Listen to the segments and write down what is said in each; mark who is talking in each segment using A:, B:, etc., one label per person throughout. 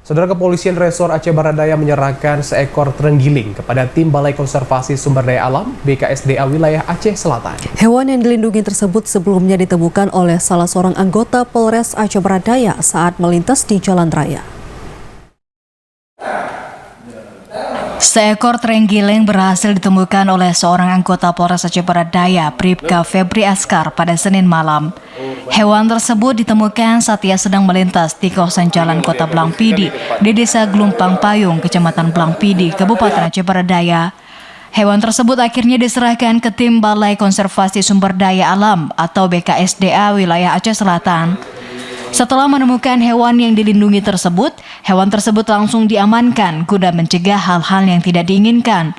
A: Saudara, Kepolisian Resor Aceh Barat Daya menyerahkan seekor terenggiling kepada tim Balai Konservasi Sumber Daya Alam BKSDA wilayah Aceh Selatan.
B: Hewan yang dilindungi tersebut sebelumnya ditemukan oleh salah seorang anggota Polres Aceh Barat Daya saat melintas di jalan raya.
C: Seekor terenggiling berhasil ditemukan oleh seorang anggota Polres Aceh Barat Daya, Bribka Febri Askar, pada Senin malam. Hewan tersebut ditemukan saat ia sedang melintas di kawasan Jalan Kota Blangpidi di Desa Gelumpang Payung, Kecamatan Blangpidi, Kabupaten Aceh Barat Daya. Hewan tersebut akhirnya diserahkan ke tim Balai Konservasi Sumber Daya Alam atau BKSDA wilayah Aceh Selatan. Setelah menemukan hewan yang dilindungi tersebut, hewan tersebut langsung diamankan guna mencegah hal-hal yang tidak diinginkan.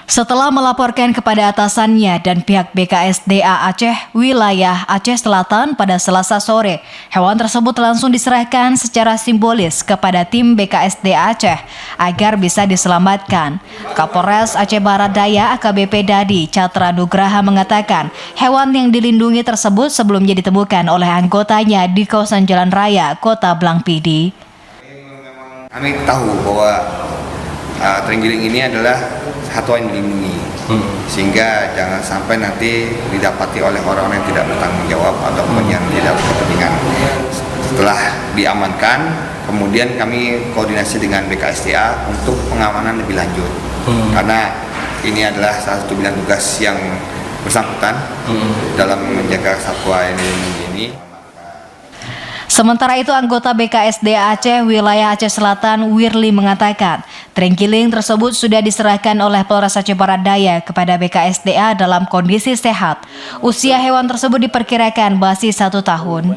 C: Setelah melaporkan kepada atasannya dan pihak BKSDA Aceh wilayah Aceh Selatan pada Selasa sore, hewan tersebut langsung diserahkan secara simbolis kepada tim BKSDA Aceh agar bisa diselamatkan. Kapolres Aceh Barat Daya AKBP Dadi Catra Nugraha mengatakan hewan yang dilindungi tersebut sebelumnya ditemukan oleh anggotanya di kawasan Jalan Raya Kota Blangpidi.
D: Kami tahu bahwa terenggiling ini adalah satwa yang dilindungi, sehingga jangan sampai nanti didapati oleh orang-orang yang tidak bertanggung jawab ataupun yang tidak berkepentingan. Setelah diamankan, kemudian kami koordinasi dengan BKSDA untuk pengamanan lebih lanjut, karena ini adalah salah satu bidang tugas yang bersangkutan dalam menjaga satwa yang dilindungi ini.
C: Sementara itu, anggota BKSDA Aceh wilayah Aceh Selatan Wirli mengatakan terenggiling tersebut sudah diserahkan oleh Polres Aceh Barat Daya kepada BKSDA dalam kondisi sehat. Usia hewan tersebut diperkirakan masih 1 tahun.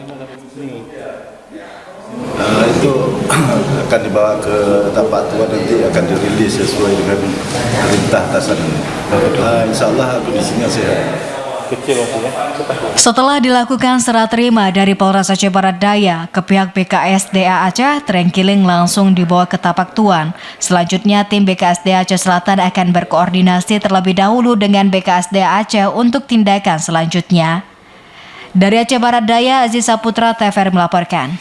E: Itu akan dibawa ke tapak tua, nanti akan dirilis sesuai dengan perintah atasan. Insya Allah kondisinya sehat.
C: Setelah dilakukan serah terima dari Polres Aceh Barat Daya ke pihak BKSDA Aceh, terenggiling langsung dibawa ke Tapak Tuan. Selanjutnya, tim BKSDA Aceh Selatan akan berkoordinasi terlebih dahulu dengan BKSDA Aceh untuk tindakan selanjutnya. Dari Aceh Barat Daya, Aziza Putra, TVRI melaporkan.